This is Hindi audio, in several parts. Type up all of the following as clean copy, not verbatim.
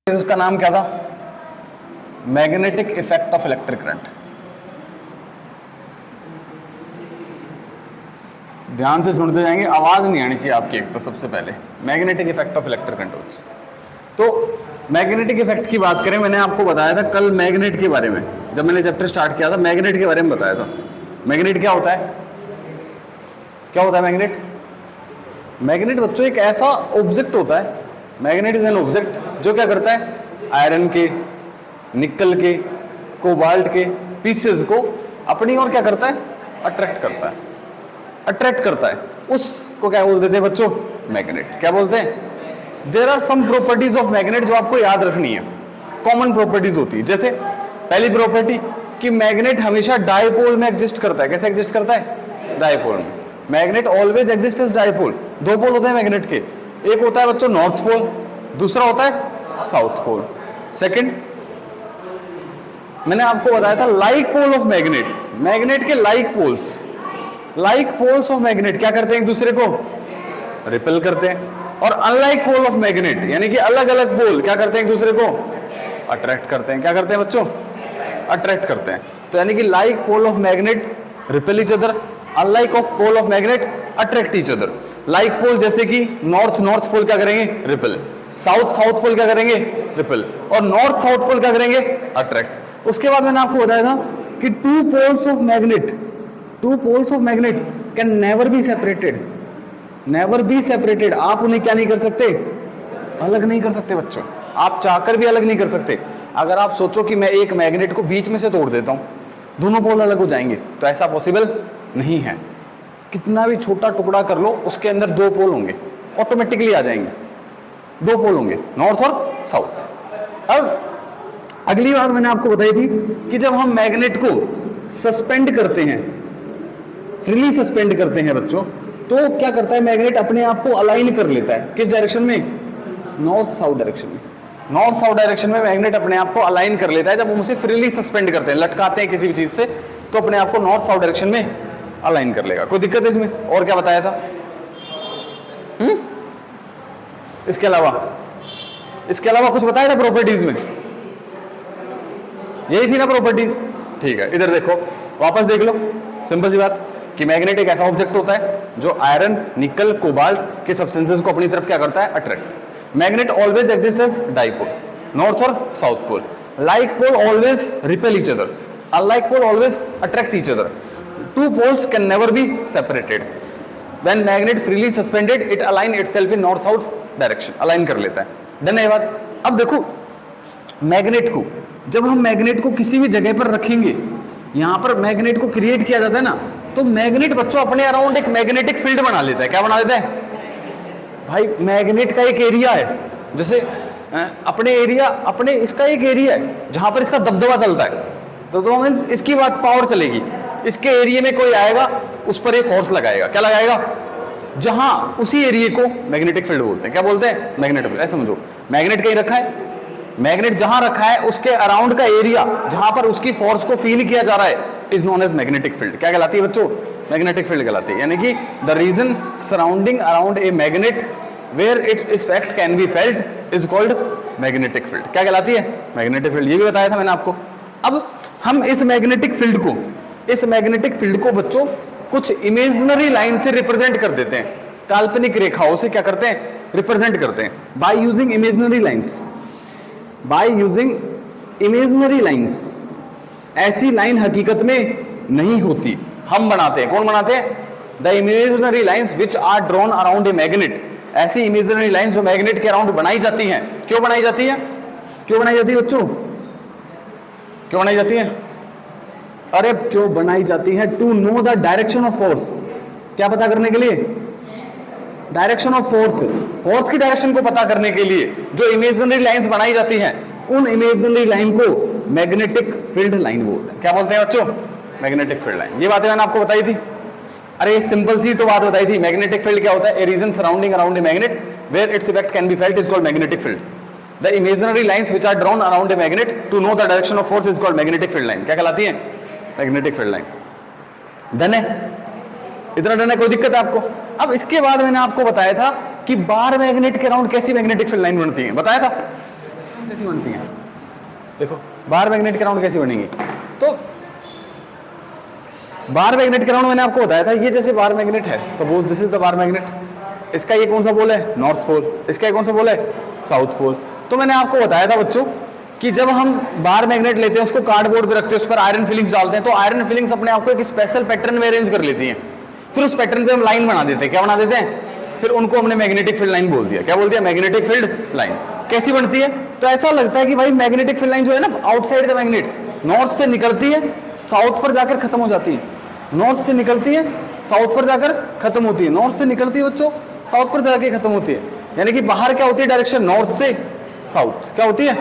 उसका नाम क्या था? Magnetic effect of electric current. ध्यान से सुनते जाएंगे, आवाज नहीं आनी चाहिए आपकी। एक तो सबसे पहले magnetic effect of electric current. तो मैग्नेटिक इफेक्ट की बात करें, मैंने आपको बताया था कल मैग्नेट के बारे में, जब मैंने चैप्टर स्टार्ट किया था मैग्नेट के बारे में बताया था। मैग्नेट क्या होता है? क्या होता है मैग्नेट? मैग्नेट बच्चों एक ऐसा ऑब्जेक्ट होता है, मैग्नेट इज एन ऑब्जेक्ट जो क्या करता है, आयरन के, निकल के, कोबाल्ट के पीसेस को अपनी ओर क्या करता है, अट्रैक्ट करता है। अट्रैक्ट करता है, उसको क्या बोल देते हैं बच्चों? मैग्नेट। क्या बोलते हैं? There are some properties of magnet जो आपको याद रखनी है, कॉमन प्रॉपर्टीज होती है। जैसे पहली प्रॉपर्टी कि मैग्नेट हमेशा डायपोल में एग्जिस्ट करता है। कैसे एग्जिस्ट करता है? डायपोल में। Magnet always exist as dipole. दो पोल होते हैं मैग्नेट के, एक होता है बच्चों नॉर्थ पोल, दूसरा होता है साउथ पोल। सेकंड, मैंने आपको बताया था like pole of magnet. Magnet के लाइक पोल्स ऑफ मैग्नेट क्या करते हैं? एक दूसरे को रिपेल करते हैं। और अनलाइक पोल ऑफ मैग्नेट यानी कि अलग अलग पोल क्या करते हैं? एक दूसरे को अट्रैक्ट करते हैं। क्या करते हैं बच्चों? अट्रैक्ट करते हैं। तो यानी कि like pole of magnet repel each other, unlike of pole of magnet attract each other. Like pole जैसे कि नॉर्थ पोल क्या करेंगे? रिपेल। साउथ पोल क्या करेंगे? रिपेल। और नॉर्थ साउथ पोल क्या करेंगे? अट्रैक्ट। उसके बाद मैंने आपको बताया था कि two poles of magnet can never be separated. Never be separated. आप उन्हें क्या नहीं कर सकते? अलग नहीं कर सकते बच्चों। आप चाहकर भी अलग नहीं कर सकते। अगर आप सोचो कि मैं एक मैग्नेट को बीच में से तोड़ देता हूं, दोनों पोल अलग हो जाएंगे, तो ऐसा पॉसिबल नहीं है। कितना भी छोटा टुकड़ा कर लो, उसके अंदर दो पोल होंगे, ऑटोमेटिकली आ जाएंगे। दो पोल होंगे, नॉर्थ और साउथ। अब अगली बात मैंने आपको बताई थी कि जब हम मैग्नेट को सस्पेंड करते हैं, फ्रीली सस्पेंड करते हैं बच्चों, तो क्या करता है मैग्नेट? अपने आप को अलाइन कर लेता है। किस डायरेक्शन में? नॉर्थ साउथ डायरेक्शन में। नॉर्थ साउथ डायरेक्शन में मैग्नेट अपने आप को अलाइन कर लेता है जब हम उसे फ्रीली सस्पेंड करते हैं, लटकाते हैं किसी भी चीज से, तो अपने आप को नॉर्थ साउथ डायरेक्शन में अलाइन कर लेगा। कोई दिक्कत है इसमें? और क्या बताया था? इसके अलावा कुछ बताया था प्रॉपर्टीज में? यही थी ना प्रॉपर्टीज? ठीक है, इधर देखो, वापस देख लो। सिंपल सी बात कि मैग्नेट एक ऐसा ऑब्जेक्ट होता है जो आयरन, निकल, कोबाल्ट के सब्सटेंसेस को अपनी तरफ क्या करता है? Attract. Magnet always exist as dipole, north और south pole. Like pole always repel each other, unlike pole always attract each other. Two poles can never be separated. When magnet freely suspended, it align itself in north-south direction. Align कर लेता है। डन है बात? अब देखो, मैग्नेट को जब हम मैग्नेट को किसी भी जगह पर रखेंगे, यहां पर मैग्नेट को क्रिएट किया जाता है ना, तो मैग्नेट बच्चों अपने अराउंड एक मैग्नेटिक फील्ड बना लेता है। क्या बना लेता है भाई? मैग्नेट का एक एरिया है, जैसे अपने इसका एक एरिया है जहां पर इसका दबदबा चलता है, तो मीन्स इसकी बात पावर चलेगी। इसके एरिया में कोई आएगा, उस पर एक फोर्स लगाएगा। क्या लगाएगा? जहां उसी एरिया को मैग्नेटिक फील्ड बोलते हैं। क्या बोलते हैं? Magnetic field. ऐसे समझो, मैग्नेट कहीं रखा है, मैग्नेट जहां रखा है उसके अराउंड का एरिया जहां पर उसकी फोर्स को फील किया जा रहा है is known as magnetic field. क्या कहलाती है बच्चों? मैग्नेटिक फील्ड कहलाती है। यानी कि the region surrounding around a magnet where it effect can be felt is called magnetic field. क्या कहलाती है? Magnetic field. ये भी बताया था मैंने आपको। अब हम इस मैग्नेटिक फील्ड को बच्चों कुछ इमेजिनरी लाइन से रिप्रेजेंट कर देते हैं, काल्पनिक रेखाओं से क्या करते हैं? रिप्रेजेंट करते हैं। By using imaginary lines. ऐसी लाइन हकीकत में नहीं होती, हम बनाते हैं। कौन बनाते हैं? The imaginary lines which are drawn around a magnet. ऐसी इमेजिनरी लाइंस जो मैग्नेट के अराउंड बनाई जाती हैं। क्यों बनाई जाती है बच्चों? क्यों बनाई जाती है? अरे क्यों बनाई जाती है? To know the direction of force. क्या पता करने के लिए? डायरेक्शन ऑफ फोर्स की डायरेक्शन को पता करने के लिए जो इमेजिनरी लाइंस बनाई जाती हैं, उन इमेजिनरी लाइन को मैग्नेटिक फील्ड लाइन बोलते हैं। क्या बोलते हैं बच्चों? Magnetic field line. ये बातें मैंने आपको बताई थी। अरे सिंपल सी तो बात बताई थी। मैग्नेटिक फील्ड क्या होता है? A region surrounding around a magnet where its effect can be felt is called magnetic field. The imaginary lines which are drawn around a magnet to know the direction of force is called magnetic field line. क्या कहलाती है? Magnetic field line. डन है? इतना डन है? कोई दिक्कत है आपको? अब इसके बाद मैंने आपको बताया था कि बार मैग्नेट के अराउंड कैसी मैग्नेटिक फील्ड लाइन बनती है। बताया था कैसी बनती हैं, देखो बार मैग्नेट के राउंड कैसी बनेंगी। तो बार मैग्नेट के राउंड मैंने आपको बताया था, ये जैसे बार मैग्नेट है, suppose this is the bar magnet, इसका ये कौन सा पोल है, नॉर्थ पोल, इसका ये कौन सा पोल है, साउथ पोल। तो मैंने आपको बताया था बच्चों कि जब हम बार मैग्नेट लेते हैं, उसको कार्डबोर्ड पे रखते हैं, उस पर आयरन फिलिंग्स डालते हैं, तो आयरन फिलिंग्स अपने आप को एक स्पेशल पैटर्न में अरेंज कर लेती हैं, फिर उस पैटर्न पे हम लाइन बना देते हैं। क्या बना देते हैं, फिर उनको हमने मैग्नेटिक फील्ड लाइन बोल दिया। क्या बोल दिया, मैग्नेटिक फील्ड लाइन। कैसी बनती है, तो ऐसा लगता है कि भाई मैग्नेटिक फील्ड लाइन जो है ना, आउटसाइड द मैग्नेट, नॉर्थ से निकलती है, साउथ पर जाकर खत्म हो जाती है, नॉर्थ से निकलती है, साउथ पर जाकर खत्म होती है, नॉर्थ से निकलती है बच्चों, साउथ पर जाकर खत्म होती है। यानी कि बाहर क्या होती है डायरेक्शन, नॉर्थ से साउथ, क्या होती है,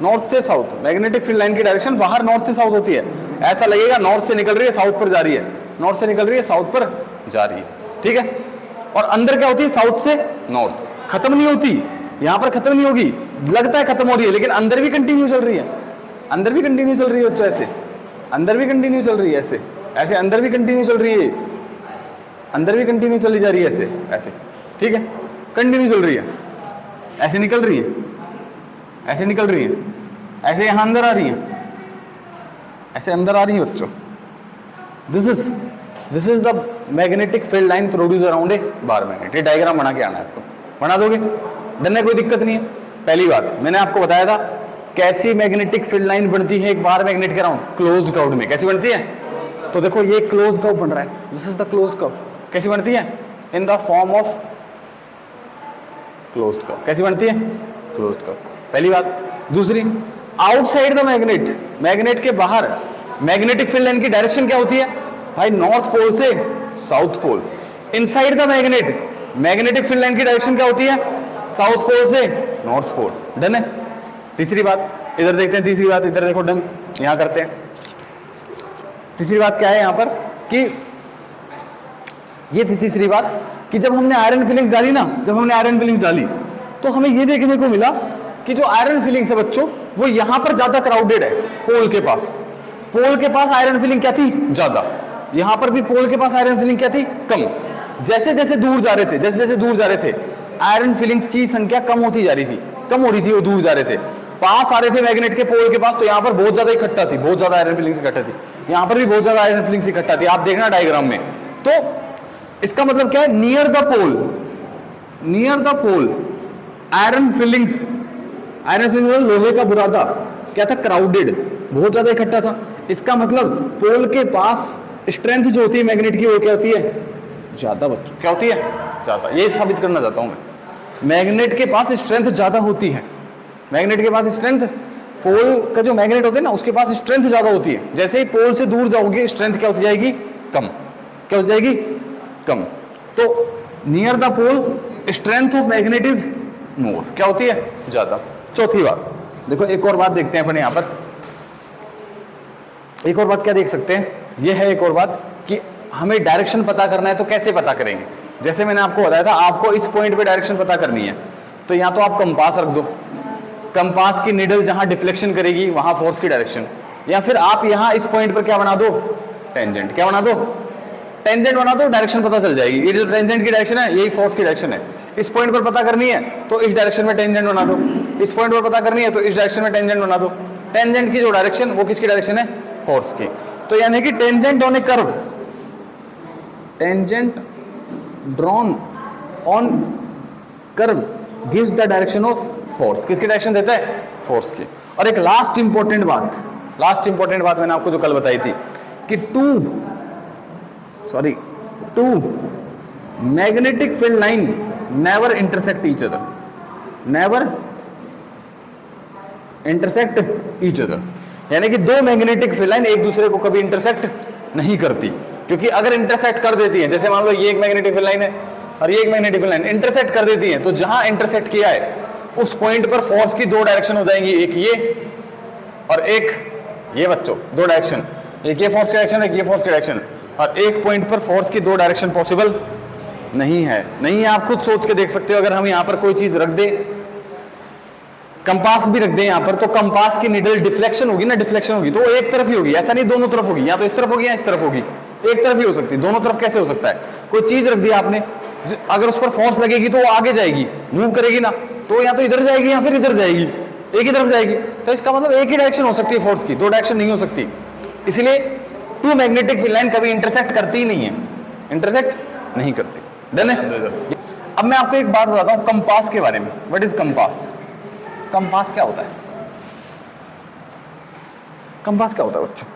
नॉर्थ से साउथ। मैग्नेटिक फील्ड लाइन की डायरेक्शन बाहर नॉर्थ से साउथ होती है। ऐसा लगेगा नॉर्थ से निकल रही है, साउथ पर जा रही है, नॉर्थ से निकल रही है, साउथ पर जा रही है, ठीक है। और अंदर क्या होती है, साउथ से नॉर्थ, खत्म नहीं होती, यहां पर खत्म नहीं होगी, लगता है खत्म हो रही है, लेकिन अंदर भी कंटिन्यू चल रही है, अंदर भी कंटिन्यू चल रही है बच्चों, ऐसे अंदर भी कंटिन्यू चल रही है, ऐसे ऐसे अंदर भी कंटिन्यू चल रही है, अंदर भी कंटिन्यू चली जा रही है, ऐसे ऐसे, ठीक है, कंटिन्यू चल रही है, ऐसे निकल रही है, ऐसे निकल रही है, ऐसे यहां अंदर आ रही है, ऐसे अंदर आ रही है बच्चों। This is the magnetic field line produce around a bar magnet. ये डायग्राम बना के आना है आपको, बना दोगे, डन है, कोई दिक्कत नहीं है। पहली बात मैंने आपको बताया था कैसी मैग्नेटिक फील्ड लाइन बनती है एक बार मैग्नेट के राउंड, क्लोज्ड कर्व में। कैसी बनती है, तो देखो ये क्लोज्ड कर्व बन रहा है, this is the closed curve. कैसी बनती है, in the form of closed curve. कैसी बनती है, क्लोज्ड कर्व, पहली बात। दूसरी, आउटसाइड द मैग्नेट, मैग्नेट के बाहर मैग्नेटिक फील्ड लाइन की डायरेक्शन क्या होती है भाई, नॉर्थ पोल से south pole. Inside the magnet, magnetic field line की डायरेक्शन क्या होती है, साउथ पोल से नॉर्थ पोल। डन है। तीसरी बात इधर देखते हैं, तीसरी बात इधर देखो, डन, यहां करते हैं। तीसरी बात क्या है यहां पर कि ये थी तीसरी बात कि जब हमने आयरन फिलिंग्स डाली ना, जब हमने आयरन फिलिंग्स डाली तो हमें ये देखने को मिला कि जो आयरन फिलिंग्स है बच्चों वो यहां पर ज्यादा क्राउडेड है, पोल के पास। पोल के पास आयरन फिलिंग क्या थी, ज्यादा। यहां पर भी पोल के पास आयरन फिलिंग क्या थी, कम। जैसे जैसे दूर जा रहे थे, जैसे जैसे दूर जा रहे थे, आयरन फिलिंग्स की संख्या कम होती जा रही थी, कम हो रही थी, वो दूर जा रहे थे। पास आ रहे थे मैग्नेट के पोल के पास, तो यहां पर बहुत ज्यादा इकट्ठा थी, बहुत ज्यादा आयरन फिलिंग्स इकट्ठा थी। यहां पर भी बहुत ज्यादा आयरन फिलिंग्स इकट्ठा थी, आप देखना डायग्राम में। तो इसका मतलब क्या है, near the pole, near the pole iron filings, iron filings लोहे का बुरादा क्या था, क्राउडेड, बहुत ज्यादा इकट्ठा था। इसका मतलब पोल के पास स्ट्रेंथ जो होती है मैग्नेट की वो क्या होती है, ज्यादा बच्चों, क्या होती है, ज्यादा। ये साबित करना चाहता हूं मैं, मैग्नेट के पास स्ट्रेंथ ज्यादा होती है। मैग्नेट के पास स्ट्रेंथ, पोल का जो मैग्नेट होते हैं ना उसके पास स्ट्रेंथ ज्यादा होती है। जैसे ही पोल से दूर जाओगे स्ट्रेंथ क्या होती जाएगी, कम। क्या हो जाएगी, कम। तो near the pole strength of magnet is more, क्या होती है, ज्यादा। चौथी बात देखो, एक और बात देखते हैं अपने यहां पर, एक और बात क्या देख सकते हैं, ये है एक और बात कि हमें डायरेक्शन पता करना है तो कैसे पता करेंगे। जैसे मैंने आपको बताया था, आपको इस पॉइंट पे डायरेक्शन पता करनी है तो या तो आप कंपास रख दो, कंपास की निडल जहां डिफ्लेक्शन करेगी वहां फोर्स की डायरेक्शन, या फिर आप यहां इस पॉइंट पर क्या बना दो, टेंजेंट। क्या बना दो, टेंजेंट बना दो, डायरेक्शन पता चल जाएगी। ये जो टेंजेंट की डायरेक्शन है यही फोर्स की डायरेक्शन है। इस पॉइंट पर पता करनी है तो इस डायरेक्शन में टेंजेंट बना दो, इस पॉइंट पर पता करनी है तो इस डायरेक्शन में टेंजेंट बना दो। टेंजेंट की जो डायरेक्शन वो किसकी डायरेक्शन है, फोर्स की। तो यानी कि tangent on a curve, tangent drawn on curve gives the direction of force. किसकी डायरेक्शन देता है, फोर्स की। और एक लास्ट इंपॉर्टेंट बात, लास्ट इंपॉर्टेंट बात मैंने आपको जो कल बताई थी कि two magnetic field line never intersect each other, never intersect each other. यानी कि दो मैग्नेटिक फील्ड लाइन एक दूसरे को कभी इंटरसेक्ट नहीं करती, क्योंकि अगर इंटरसेक्ट कर देती है, जैसे मान लो ये एक मैग्नेटिक फील्ड लाइन है और ये एक मैग्नेटिक फील्ड लाइन इंटरसेक्ट कर देती है, तो जहां इंटरसेक्ट किया है उस पॉइंट पर फोर्स की दो डायरेक्शन हो जाएंगी, एक ये और एक ये बच्चों, दो डायरेक्शन, एक ये फोर्स की डायरेक्शन, एक ये फोर्स की डायरेक्शन। और एक पॉइंट पर फोर्स की दो डायरेक्शन पॉसिबल नहीं है, नहीं है। आप खुद सोच के देख सकते हो, अगर हम यहां पर कोई चीज रख दे, कंपास भी रख दे यहां पर, तो कंपास की निडल डिफ्लेक्शन होगी ना, डिफ्लेक्शन होगी तो वो एक तरफ ही होगी, ऐसा नहीं दोनों तरफ होगी, या तो इस तरफ होगी या इस तरफ होगी, एक तरफ ही हो सकती है। दोनों तरफ कैसे हो सकता है, कोई चीज रख दी आपने, अगर उस पर फोर्स लगेगी तो वो आगे जाएगी, मूव करेगी ना, तो या तो इधर जाएगी या फिर इधर जाएगी, एक ही तरफ जाएगी, तो इसका मतलब एक ही डायरेक्शन हो सकती है फोर्स की, दो डायरेक्शन नहीं हो सकती। इसलिए टू मैग्नेटिक फील्ड लाइन कभी इंटरसेक्ट करती ही नहीं है, इंटरसेक्ट नहीं करती। डन है। अब मैं आपको एक बात बताता हूं कंपास के बारे में। What is compass? कंपास क्या होता है? कंपास क्या होता है बच्चों?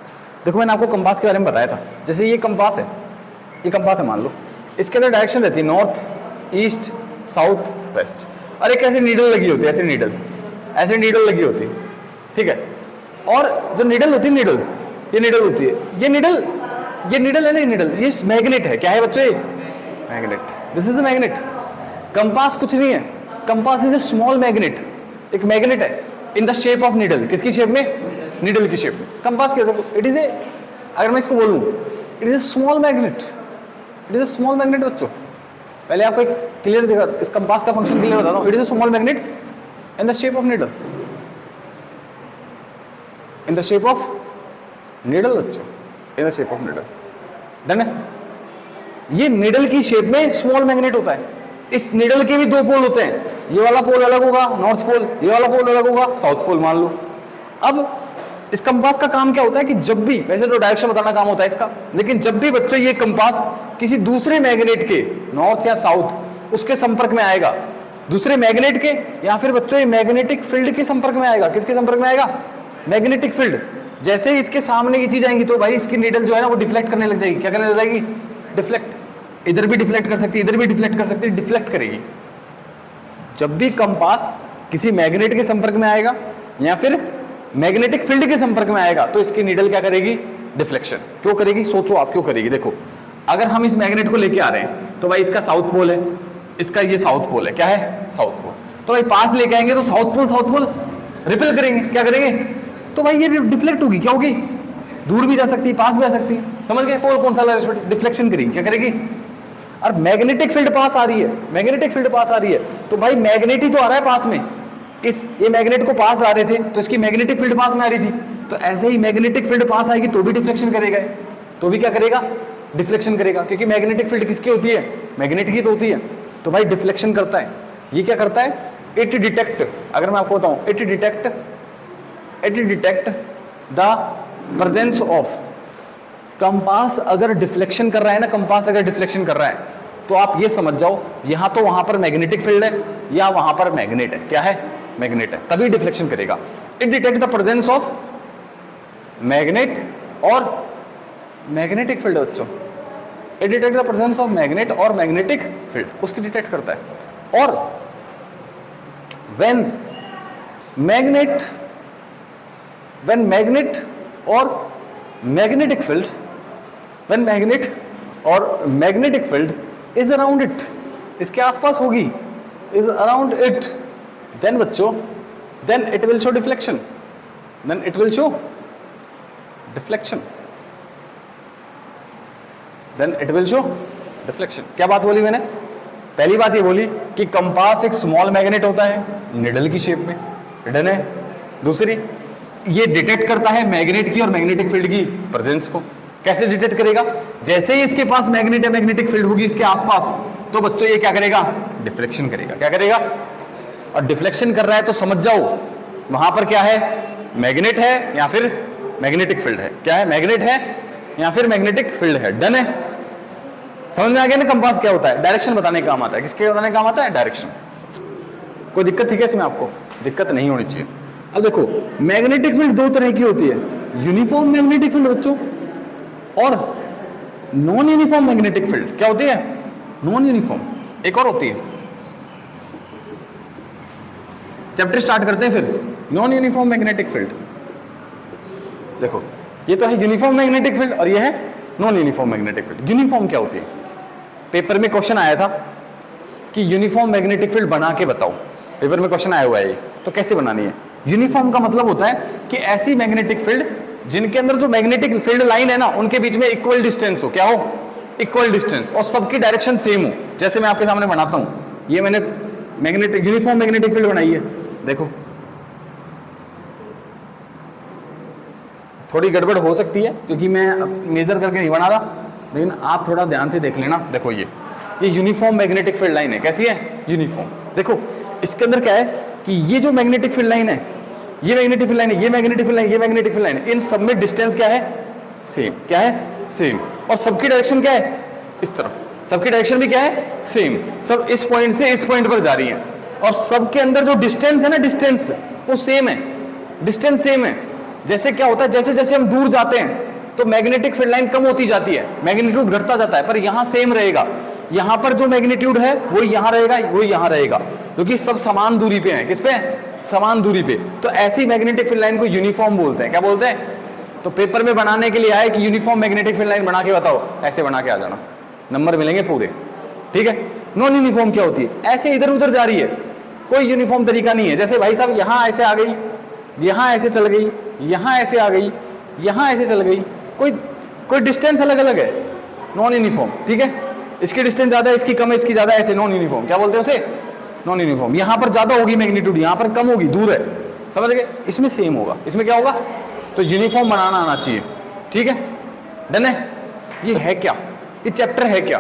देखो मैंने आपको कंपास के बारे में बताया था। जैसे ये कंपास है, ये कंपास है मान लो, इसके अंदर डायरेक्शन रहती है नॉर्थ, ईस्ट, साउथ, वेस्ट, और एक ऐसी नीडल लगी होती है, ऐसी नीडल, ऐसी नीडल लगी होती है, ठीक है। और जो नीडल होती है, नीडल, ये नीडल होती है, ये नीडल है ना, ये नीडल, ये मैग्नेट है। क्या है बच्चों? ये magnet. This is a magnet. Compass कुछ नहीं है, compass is a small magnet, एक मैग्नेट है इन द शेप ऑफ नीडल। किसकी शेप में? नीडल की शेप में। कंपास क्या है? इट इज ए, अगर मैं इसको बोलूं, it is a small magnet, it is a small magnet बच्चों। पहले आपको एक क्लियर देखा, इस कंपास का फंक्शन क्लियर बताता हूं। It is a small magnet in the shape of needle, in the shape of needle बच्चों, in the shape of needle. Done है। ये नीडल की शेप में स्मॉल मैग्नेट होता है। इस नीडल के भी दो पोल होते हैं, ये वाला पोल अलग होगा नॉर्थ पोल, ये वाला पोल अलग होगा साउथ पोल मान लो। अब इस कंपास का काम क्या होता है कि जब भी, वैसे तो डायरेक्शन बताना काम होता है इसका, लेकिन जब भी बच्चों ये कंपास किसी दूसरे मैग्नेट के, नॉर्थ या साउथ, उसके संपर्क में आएगा, दूसरे मैग्नेट के, या फिर बच्चों ये मैग्नेटिक फील्ड के संपर्क में आएगा। किसके संपर्क में आएगा? Magnetic field. जैसे ही इसके सामने की चीज आएंगी तो भाई इसकी नीडल जो है ना वो डिफ्लेक्ट करने लग जाएगी। क्या करने लग जाएगी? डिफ्लेक्ट। इधर भी डिफ्लेक्ट कर सकती है, इधर भी डिफ्लेक्ट कर सकती है, डिफ्लेक्ट करेगी। जब भी कंपास किसी मैग्नेट के संपर्क में आएगा या फिर मैग्नेटिक फील्ड के संपर्क में आएगा तो इसकी नीडल क्या करेगी? डिफ्लेक्शन। क्यों करेगी? सोचो आप क्यों करेगी। देखो, अगर हम इस मैग्नेट को लेके आ रहे हैं तो भाई इसका साउथ पोल है, इसका ये साउथ पोल है। क्या है? South pole. तो भाई पास लेके आएंगे तो साउथ पोल रिपेल करेंगे। क्या करेंगे? तो भाई ये डिफ्लेक्ट होगी। क्या होगी? दूर भी जा सकती है, पास भी आ सकती है। समझ गए? पोल कौन सा लगा? डिफ्लेक्शन करेगी। क्या करेगी? और मैग्नेटिक फील्ड पास आ रही है, मैग्नेटिक फील्ड पास आ रही है तो भाई मैग्नेट ही तो आ रहा है पास में। ये मैग्नेट को पास आ रहे थे तो इसकी मैग्नेटिक फील्ड पास में आ रही थी, तो ऐसे ही मैग्नेटिक फील्ड पास आएगी तो भी डिफ्लेक्शन करेगा, तो भी क्या करेगा? डिफ्लेक्शन करेगा। क्योंकि मैग्नेटिक फील्ड किसकी होती है? मैग्नेट की तो होती है। तो भाई डिफ्लेक्शन करता है। ये क्या करता है? इट डिटेक्ट, अगर मैं आपको बताऊं, it detect the presence of compass. अगर डिफ्लेक्शन कर रहा है ना, कंपास अगर डिफ्लेक्शन कर रहा है तो आप ये समझ जाओ यहां तो वहां पर मैग्नेटिक फील्ड है या वहां पर मैग्नेट है। क्या है? मैग्नेट है, तभी डिफ्लेक्शन करेगा। It detect the presence of magnet और मैग्नेटिक फील्ड बच्चों। It detect the presence of magnet और मैग्नेटिक फील्ड, उसकी डिटेक्ट करता है। और व्हेन मैग्नेट और मैग्नेटिक फील्ड, व्हेन मैग्नेट और magnetic field is around it, इसके आसपास होगी, इज अराउंड इट, देन बच्चों, then it will show deflection, then it will show deflection, then it will show deflection. क्या बात बोली मैंने? पहली बात ये बोली कि कंपास एक स्मॉल मैग्नेट होता है निडल की शेप में, डन है। दूसरी, ये डिटेक्ट करता है मैग्नेट की और मैग्नेटिक फील्ड की प्रेजेंस को। कैसे डिटेक्ट करेगा? जैसे ही इसके पास मैग्नेट या मैग्नेटिक फील्ड होगी इसके आसपास, तो बच्चों ये क्या करेगा? डिफ्लेक्शन करेगा। क्या करेगा? और डिफ्लेक्शन कर रहा है तो समझ जाओ वहां पर क्या है? मैग्नेट है या फिर मैग्नेटिक फील्ड है। क्या है? मैग्नेट है या फिर मैग्नेटिक फील्ड है। डन है। समझ में आ गया ना कंपास क्या होता है? डायरेक्शन बताने का काम आता है। किसके बताने का काम आता है? डायरेक्शन। कोई दिक्कत थी क्या इसमें? आपको दिक्कत नहीं होनी चाहिए। अब देखो, मैग्नेटिक फील्ड दो तरह की होती है, यूनिफॉर्म मैग्नेटिक फील्ड बच्चों और नॉन यूनिफॉर्म मैग्नेटिक फील्ड। क्या होती है? Non uniform. एक और होती है, चैप्टर स्टार्ट करते हैं फिर। Non uniform magnetic field. देखो, ये तो है यूनिफॉर्म मैग्नेटिक फील्ड और ये है non uniform magnetic field. Uniform क्या होती है? पेपर में क्वेश्चन आया था कि यूनिफॉर्म मैग्नेटिक फील्ड बना के बताओ। पेपर में क्वेश्चन आया हुआ है ये, तो कैसे बनानी है? यूनिफॉर्म का मतलब होता है कि ऐसी मैग्नेटिक फील्ड जिनके अंदर जो मैग्नेटिक फील्ड लाइन है ना उनके बीच में इक्वल डिस्टेंस हो। क्या हो? इक्वल डिस्टेंस, और सबकी डायरेक्शन सेम हो। जैसे मैं आपके सामने बनाता हूं, ये मैंने मैग्नेटिक यूनिफॉर्म मैग्नेटिक फील्ड बनाई है। देखो, थोड़ी गड़बड़ हो सकती है क्योंकि मैं मेजर करके नहीं बना रहा, लेकिन आप थोड़ा ध्यान से देख लेना। देखो, ये यूनिफॉर्म मैग्नेटिक फील्ड लाइन है। कैसी है? यूनिफॉर्म। देखो, इसके अंदर क्या है कि ये जो मैग्नेटिक फील्ड लाइन है ये मैग्नेटिक फील्ड लाइन है, ये मैग्नेटिक फील्ड लाइन, ये मैग्नेटिक फील्ड लाइन है, इन सब में डिस्टेंस क्या है? सेम। क्या है? सेम। और सबकी डायरेक्शन क्या है? इस तरफ। सबकी डायरेक्शन भी क्या है? सेम। सब इस पॉइंट से इस पॉइंट पर जा रही है, और सबके अंदर जो डिस्टेंस है ना, डिस्टेंस वो सेम है, डिस्टेंस सेम है। जैसे क्या होता है, जैसे जैसे हम दूर जाते हैं तो मैग्नेटिक फील्ड लाइन कम होती जाती है, मैग्नीट्यूड घटता जाता है, पर यहां सेम रहेगा। यहां पर जो मैग्नीट्यूड है वो यहां रहेगा, वो यहां रहेगा, क्योंकि सब समान दूरी पे हैं। किस पे? समान दूरी पे। तो ऐसी मैग्नेटिक फील्ड लाइन को यूनिफॉर्म बोलते हैं। क्या बोलते हैं? तो पेपर में बनाने के लिए आए कि यूनिफॉर्म मैग्नेटिक फील्ड लाइन बना के बताओ, ऐसे बना के आ जाना, नंबर मिलेंगे पूरे। ठीक है। नॉन यूनिफॉर्म क्या होती है? ऐसे इधर उधर जा रही है, कोई यूनिफॉर्म तरीका नहीं है। जैसे भाई साहब यहां ऐसे आ गई, यहां ऐसे चल गई, यहां ऐसे आ गई, यहां ऐसे चल गई, कोई डिस्टेंस अलग अलग है, नॉन यूनिफॉर्म। ठीक है। इसकी डिस्टेंस ज्यादा है, इसकी कम है, इसकी ज्यादा है, ऐसे नॉन यूनिफॉर्म। क्या बोलते हैं उसे? Non uniform. यहां पर ज्यादा होगी मैग्नीट्यूड, यहां पर कम होगी, दूर है, समझ गए? इसमें सेम होगा। इसमें क्या होगा? तो यूनिफॉर्म बनाना आना चाहिए। ठीक है, डन है। ये है क्या? ये चैप्टर है क्या?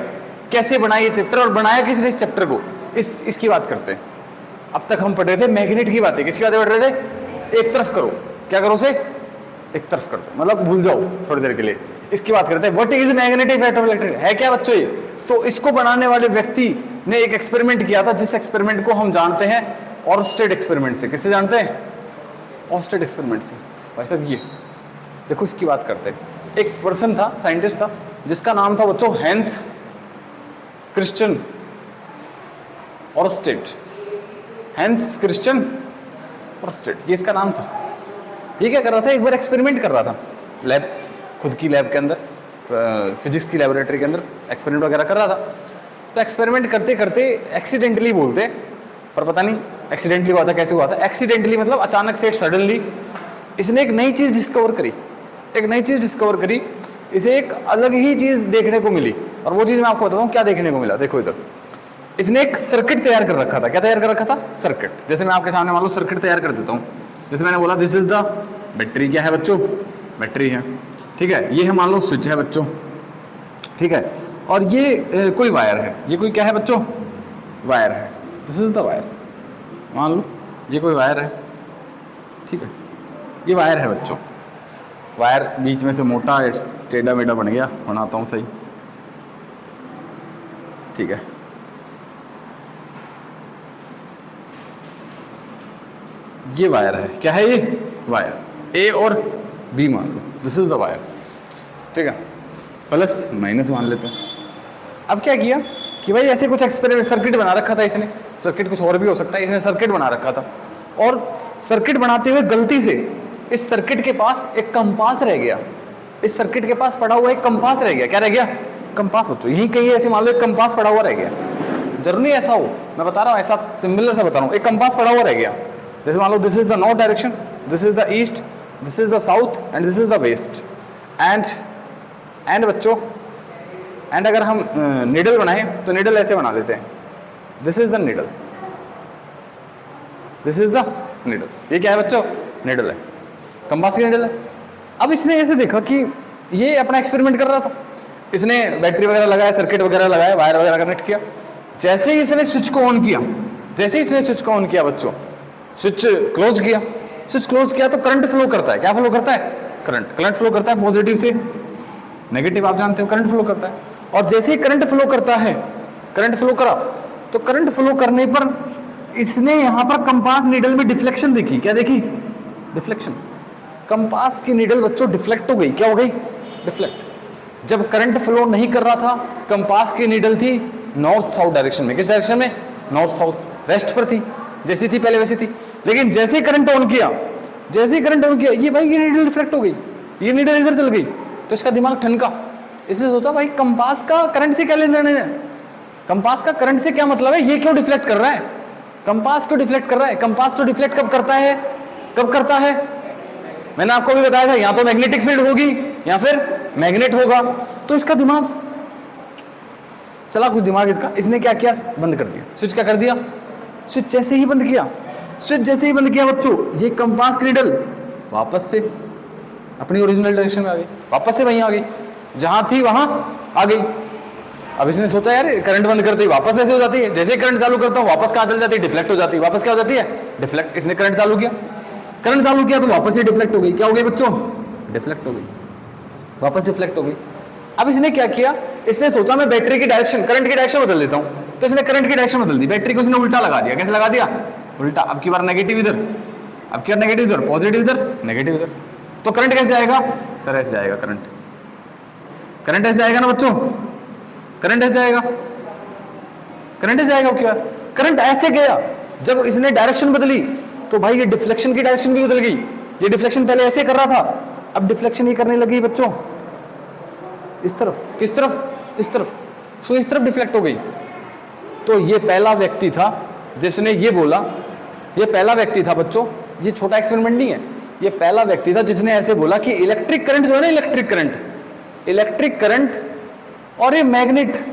कैसे बनाया ये चैप्टर, और बनाया किसने इस चैप्टर को? इसकी बात करते हैं। अब तक हम पढ़ रहे थे मैग्नेट की बातें। किसकी बातें पढ़ रहे थे? एक तरफ करो। क्या करो उसे? एक तरफ कर दो, मतलब भूल जाओ थोड़ी देर के लिए। इसकी बात करते हैं, what is magnetic effect of electric. है क्या बच्चों ये? तो इसको बनाने वाले व्यक्ति ने एक एक्सपेरिमेंट किया था, जिस एक्सपेरिमेंट को हम जानते हैं ऑर्स्टेड एक्सपेरिमेंट से। किससे जानते हैं? ऑर्स्टेड एक्सपेरिमेंट से। भाई साहब ये देखो, इसकी बात करते हैं। एक पर्सन था, साइंटिस्ट था, जिसका नाम था बच्चों Hans Christian Oersted. Hans Christian Oersted, ये इसका नाम था। ये क्या कर रहा था? एक बार एक्सपेरिमेंट कर रहा था लैब, खुद की लैब के अंदर, फिजिक्स की लैबोरेटरी के अंदर एक्सपेरिमेंट वगैरह कर रहा था। तो एक्सपेरिमेंट करते करते एक्सीडेंटली बोलते, पर पता नहीं एक्सीडेंटली हुआ था, कैसे हुआ था। एक्सीडेंटली मतलब अचानक से, सडनली इसने एक नई चीज डिस्कवर करी। एक नई चीज डिस्कवर करी, इसे एक अलग ही चीज देखने को मिली, और वो चीज मैं आपको बताता हूँ क्या देखने को मिला। देखो इधर, इसने एक सर्किट तैयार कर रखा था। क्या तैयार कर रखा था? सर्किट। जैसे मैं आपके सामने मान लो सर्किट तैयार कर देता हूँ। जैसे मैंने बोला दिस इज द बैटरी। क्या है बच्चों? बैटरी है। ठीक है। ये है मान लो स्विच है बच्चों। ठीक है। और ये कोई वायर है। ये कोई क्या है बच्चों? वायर है। This is the wire. मान लो ये कोई वायर है। ठीक है, ये वायर है बच्चों। वायर बीच में से मोटा टेढ़ा मेढ़ा बन गया, बनाता हूँ सही। ठीक है। ये वायर है। क्या है ये? वायर। ए और बी मान लो, दिस इज द वायर। ठीक है, प्लस माइनस मान लेते हैं। अब क्या किया कि भाई ऐसे कुछ एक्सपेरिमेंट, सर्किट बना रखा था इसने। सर्किट कुछ और भी हो सकता है, इसने सर्किट बना रखा था, और सर्किट बनाते हुए गलती से इस सर्किट के पास एक कंपास रह गया। इस सर्किट के पास पड़ा हुआ एक कंपास रह गया। क्या रह गया? कंपास बच्चों। यहीं कहीं ऐसे मान लो एक कंपास पड़ा हुआ रह गया। जरूरी ऐसा हो, मैं बता रहा हूँ, ऐसा सिमिलर सा बता रहा हूँ। एक कंपास पड़ा हुआ रह गया। जैसे मान लो this is the north direction, this is the east, this is the south and this is the west. And बच्चों, एंड अगर हम निडल बनाए तो निडल ऐसे बना लेते हैं। This is the needle, this is the needle. ये क्या है बच्चों? निडल है, कंपास की निडल है। अब इसने ऐसे देखा कि ये अपना एक्सपेरिमेंट कर रहा था, इसने बैटरी वगैरह लगाया, सर्किट वगैरह लगाया, वायर वगैरह कनेक्ट किया। जैसे ही इसने स्विच को ऑन किया, जैसे ही इसने स्विच को ऑन किया बच्चों, स्विच क्लोज किया। स्विच क्लोज किया तो करंट फ्लो करता है। क्या फ्लो करता है? करंट फ्लो करता है, पॉजिटिव से नेगेटिव, आप जानते हो करंट फ्लो करता है। और जैसे ही करंट फ्लो करता है, करंट फ्लो करा, तो करंट फ्लो करने पर इसने यहां पर कंपास नीडल में डिफ्लेक्शन देखी। क्या देखी? डिफ्लेक्शन। कंपास की नीडल बच्चों डिफ्लेक्ट हो गई। क्या हो गई? डिफ्लेक्ट। जब करंट फ्लो नहीं कर रहा था, कंपास की नीडल थी नॉर्थ साउथ डायरेक्शन में। किस डायरेक्शन में? नॉर्थ साउथ, रेस्ट पर थी, जैसी थी पहले वैसी थी। लेकिन जैसे ही करंट ऑन किया, जैसे ही करंट ऑन किया, ये भाई ये नीडल डिफ्लेक्ट हो गई, ये नीडल इधर चल गई। तो इसका दिमाग ठनका। इसने सोचा भाई कंपास का करंट से क्या लेना देना है? कंपास का करंट से क्या मतलब है? ये क्यों डिफ्लेक्ट कर रहा है? कंपास क्यों डिफ्लेक्ट कर रहा है? कंपास तो डिफ्लेक्ट कब करता है? कब करता है? मैंने आपको भी बताया था, या तो मैग्नेटिक फील्ड होगी या फिर मैग्नेट होगा। तो इसका दिमाग चला, कुछ दिमाग इसका। इसने क्या किया? बंद कर दिया स्विच। क्या कर दिया? स्विच जैसे ही बंद किया, स्विच जैसे ही बंद किया बच्चों, ये कंपास की नीडल वापस से अपनी ओरिजिनल डायरेक्शन में आ गई, वापस से वहीं आ गई, जहां थी वहां आ गई। अब इसने सोचा यार करंट बंद करते ही वापस ऐसे हो जाती है, जैसे ही करंट चालू करता हूं वापस कहां चल जाती है? डिफ्लेक्ट हो जाती है। वापस क्या हो जाती है? डिफ्लेक्ट। इसने करंट चालू किया, करंट चालू किया तो वापस ये डिफ्लेक्ट हो गई, क्या हो गई बच्चों, डिफ्लेक्ट हो गई, वापस डिफ्लेक्ट हो गई। अब इसने क्या किया, इसने सोचा मैं बैटरी की डायरेक्शन, करंट की डायरेक्शन बदल देता हूं, तो इसने करंट की डायरेक्शन बदल दी, बैटरी को इसने उल्टा लगा दिया। कैसे लगा दिया, उल्टा। अब की बार नेगेटिव इधर, अब की बार नेगेटिव इधर, पॉजिटिव इधर, नेगेटिव इधर, तो करंट कैसे आएगा सर, ऐसे आएगा करंट, करंट ऐसे आएगा ना बच्चों, करंट ऐसे आएगा, करंट ऐसे आएगा। क्या करंट ऐसे गया, जब इसने डायरेक्शन बदली तो भाई ये डिफ्लेक्शन की डायरेक्शन भी बदल गई। ये डिफ्लेक्शन पहले ऐसे कर रहा था, अब डिफ्लेक्शन ही करने लगी बच्चों इस तरफ, किस तरफ, इस तरफ, सो इस तरफ डिफ्लेक्ट हो गई। तो ये पहला व्यक्ति था जिसने ये बोला, ये पहला व्यक्ति था बच्चों, ये छोटा एक्सपेरिमेंट नहीं है, ये पहला व्यक्ति था जिसने ऐसे बोला कि इलेक्ट्रिक करंट जो है ना, इलेक्ट्रिक करंट, इलेक्ट्रिक करंट और ये मैग्नेट,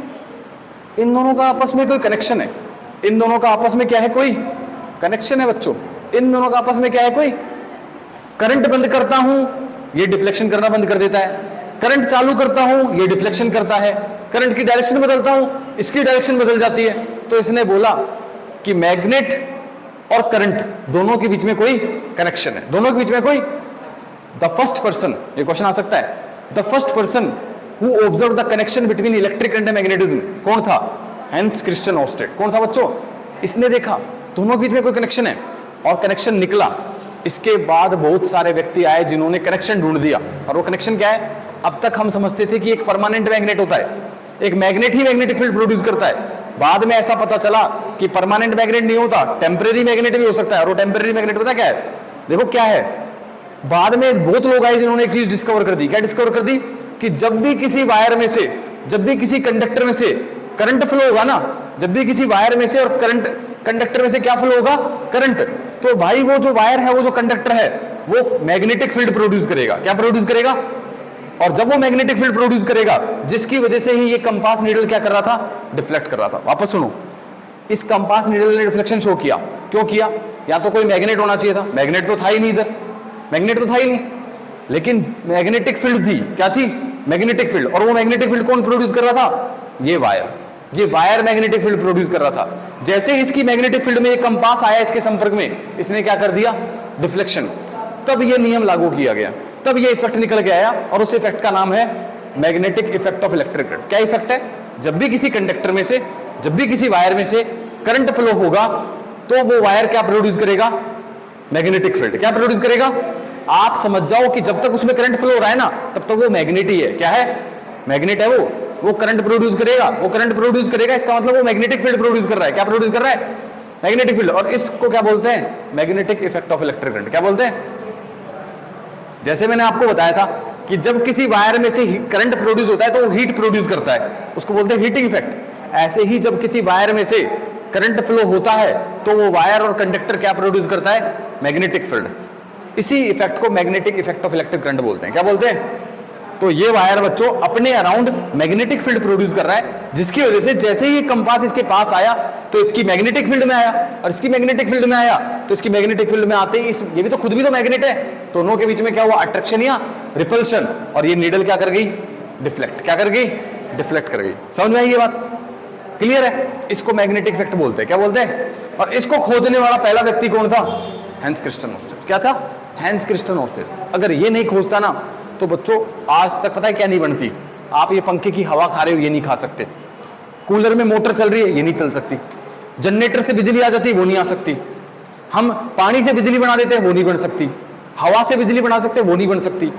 इन दोनों का आपस में कोई कनेक्शन है, इन दोनों का आपस में क्या है, कोई कनेक्शन है बच्चों, इन दोनों का आपस में क्या है, कोई। करंट बंद करता हूं, ये डिफ्लेक्शन करना बंद कर देता है, करंट चालू करता हूं, ये डिफ्लेक्शन करता है, करंट की डायरेक्शन बदलता हूं, इसकी डायरेक्शन बदल जाती है। तो इसने बोला कि मैग्नेट और करंट दोनों के बीच में कोई कनेक्शन है, दोनों के बीच में कोई। द फर्स्ट पर्सन, ये क्वेश्चन आ सकता है, the first person who observe the connection between electric current and magnetism कौन था, हैंस क्रिश्चियन ओर्स्टेड। कौन था बच्चों, इसने देखा दोनों के बीच में कोई कनेक्शन है और कनेक्शन निकला। इसके बाद बहुत सारे व्यक्ति आए जिन्होंने कनेक्शन ढूंढ दिया, और वो कनेक्शन क्या है, अब तक हम समझते थे कि एक परमानेंट मैग्नेट होता है, एक मैग्नेट ही मैग्नेटिक फील्ड प्रोड्यूस करता है। बाद में ऐसा पता चला कि परमानेंट मैग्नेट नहीं होता, टेम्परेरी मैग्नेट भी हो सकता है। और वो टेम्परेरी मैग्नेट पता क्या है, देखो क्या है, बाद में बहुत लोग आए जिन्होंने एक चीज डिस्कवर कर दी। क्या डिस्कवर कर दी, कि जब भी किसी वायर में से, जब भी किसी कंडक्टर में से करंट फ्लो होगा ना, जब भी किसी वायर में से और करंट कंडक्टर में से क्या फ्लो होगा, करंट, तो भाई वो जो वायर है, वो जो कंडक्टर है, वो मैग्नेटिक फील्ड प्रोड्यूस करेगा। क्या प्रोड्यूस करेगा, और जब वो मैग्नेटिक फील्ड प्रोड्यूस करेगा, जिसकी वजह से ही ये कंपास नीडल क्या कर रहा था, डिफ्लेक्ट कर रहा था। वापस सुनो, इस कंपास नीडल ने डिफ्लेक्शन शो किया, क्यों किया, या तो कोई मैग्नेट होना चाहिए था, मैग्नेट तो था ही नहीं इधर, मैग्नेट तो था ही नहीं, लेकिन मैग्नेटिक फील्ड थी, क्या थी, मैग्नेटिक फील्ड। और वो मैग्नेटिक फील्ड कौन प्रोड्यूस कर रहा था, ये वायर, ये वायर मैग्नेटिक फील्ड प्रोड्यूस कर रहा था। जैसे ही इसकी मैग्नेटिक फील्ड में एक कंपास आया इसके संपर्क में, इसने क्या कर दिया, डिफ्लेक्शन। तब ये नियम लागू किया गया, तब ये इफेक्ट निकल के आया, और उस इफेक्ट का नाम है magnetic effect of electric current. क्या इफेक्ट है, जब भी किसी कंडक्टर में से, जब भी किसी वायर में से करंट फ्लो होगा, तो वो वायर क्या प्रोड्यूस करेगा, मैग्नेटिक फील्ड। क्या प्रोड्यूस करेगा, आप समझ जाओ कि जब तक उसमें करंट फ्लो हो रहा है ना, तब तक वो मैग्नेट ही है। क्या है, मैग्नेट है वो करंट प्रोड्यूस करेगा, वो करंट प्रोड्यूस करेगा, इसका मतलब वो मैग्नेटिक फील्ड प्रोड्यूस कर रहा है। क्या प्रोड्यूस कर रहा है, मैग्नेटिक फील्ड। और इसको क्या बोलते हैं, magnetic effect of electric current. क्या बोलते हैं, जैसे मैंने आपको बताया था कि जब किसी वायर में से करंट प्रोड्यूस होता है तो वो हीट प्रोड्यूस करता है, उसको बोलते हैं हीटिंग इफेक्ट। ऐसे ही जब किसी वायर में से करंट फ्लो होता है तो वो वायर और कंडक्टर क्या प्रोड्यूस करता है, मैग्नेटिक फील्ड। इसी इफेक्ट को magnetic effect of electric current बोलते हैं। क्या बोलते हैं, तो ये वायर बच्चों अपने अराउंड मैग्नेटिक फील्ड प्रोड्यूस कर रहा है, जिसकी वजह से जैसे ही कंपास इसके पास आया तो इसकी मैग्नेटिक फील्ड में आया, और इसकी मैग्नेटिक फील्ड में आया तो इसकी मैग्नेटिक फील्ड में आते ही ये भी तो खुद भी तो मैग्नेट है, दोनों के बीच में क्या हुआ, अट्रैक्शन या रिपल्शन, और ये नीडल क्या कर गई, डिफ्लेक्ट। क्या कर गई, डिफ्लेक्ट कर गई। समझ में आई ये बात, क्लियर है। इसको मैग्नेटिक इफेक्ट बोलते हैं। क्या बोलते हैं, और इसको खोजने वाला पहला व्यक्ति कौन था, हैंस क्रिस्टियन ओर्स्टेड। क्या था, हैंस क्रिस्टियन ओर्स्टेड। अगर ये नहीं खोजता ना तो बच्चों आज तक पता है क्या नहीं बनती, आप ये पंखे की हवा खा रहे हो, ये नहीं खा सकते, कूलर में मोटर चल रही है, ये नहीं चल सकती, जनरेटर से बिजली आ जाती है, वो नहीं आ सकती, हम पानी से बिजली बना देते हैं, वो नहीं बन सकती, हवा से बिजली बना सकते हैं, वो नहीं बन सकती।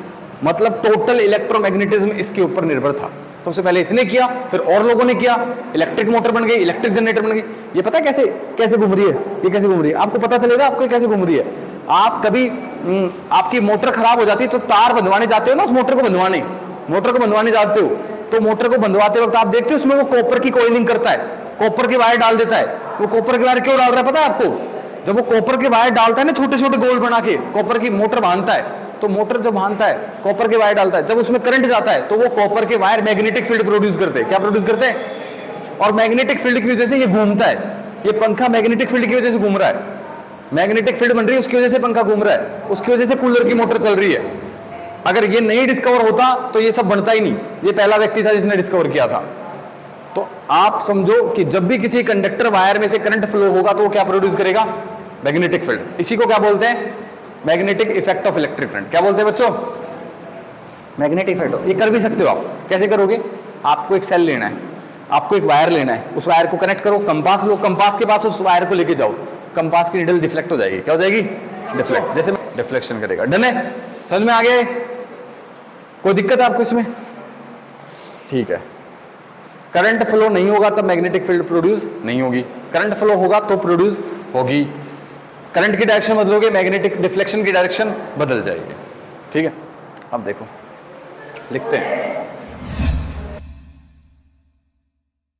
मतलब टोटल इलेक्ट्रोमैग्नेटिज्म इसके ऊपर निर्भर था। सबसे पहले इसने किया, फिर और लोगों ने किया, इलेक्ट्रिक मोटर बन गई, इलेक्ट्रिक जनरेटर बन गई। ये पता है कैसे कैसे घूम रही है, ये कैसे घूम रही है, आपको पता चलेगा आपको कैसे घूम रही है। आप कभी आपकी मोटर खराब हो जाती है तो तार बंधवाने जाते हो ना, उस मोटर को बंधवाने जाते हो, तो मोटर को बंधवाते वक्त आप देखते हो उसमें वो कॉपर की कॉइलिंग करता है, कॉपर के वायर डाल देता है। वो कॉपर के वायर क्यों डाल रहा है पता है आपको, जब वो कॉपर के वायर डालता है ना, छोटे छोटे गोल बना के कॉपर की मोटर बांधता है, तो मोटर जब बांधता है कॉपर के वायर डालता है, जब उसमें करंट जाता है तो वो कॉपर के वायर मैग्नेटिक फील्ड प्रोड्यूस करते हैं। क्या प्रोड्यूस करते हैं, और मैग्नेटिक फील्ड की वजह से ये घूमता है। ये पंखा मैग्नेटिक फील्ड की वजह से घूम रहा है, मैग्नेटिक फील्ड बन रही है, उसकी वजह से पंखा घूम रहा है, उसकी वजह से कूलर की मोटर चल रही है। अगर ये नहीं डिस्कवर होता तो ये सब बनता ही नहीं। ये पहला व्यक्ति था जिसने डिस्कवर किया था। तो आप समझो कि जब भी किसी कंडक्टर वायर में से करंट फ्लो होगा तो वो क्या प्रोड्यूस करेगा, मैग्नेटिक फील्ड। इसी को क्या बोलते हैं, magnetic effect of electric current. क्या बोलते हैं बच्चों? Magnetic effect. ये कर भी सकते हो आप। कैसे करोगे? आपको एक सेल लेना है, आपको एक वायर लेना है, उस वायर को कनेक्ट करो, कंपास लो, कंपास के पास उस वायर को लेके जाओ, कंपास की नीडल डिफ्लेक्ट हो जाएगी। क्या हो जाएगी? डिफ्लेक्ट। जैसे डिफ्लेक्शन करेगा। डन है? समझ में आ गया? कोई दिक्कत है आपको इसमें? ठीक है। करंट फ्लो नहीं होगा तब मैग्नेटिक फील्ड प्रोड्यूस नहीं होगी, करंट फ्लो होगा तो प्रोड्यूस होगी। करंट की डायरेक्शन बदलोगे, मैग्नेटिक डिफ्लेक्शन की डायरेक्शन बदल जाएगी। ठीक है, अब देखो लिखते हैं।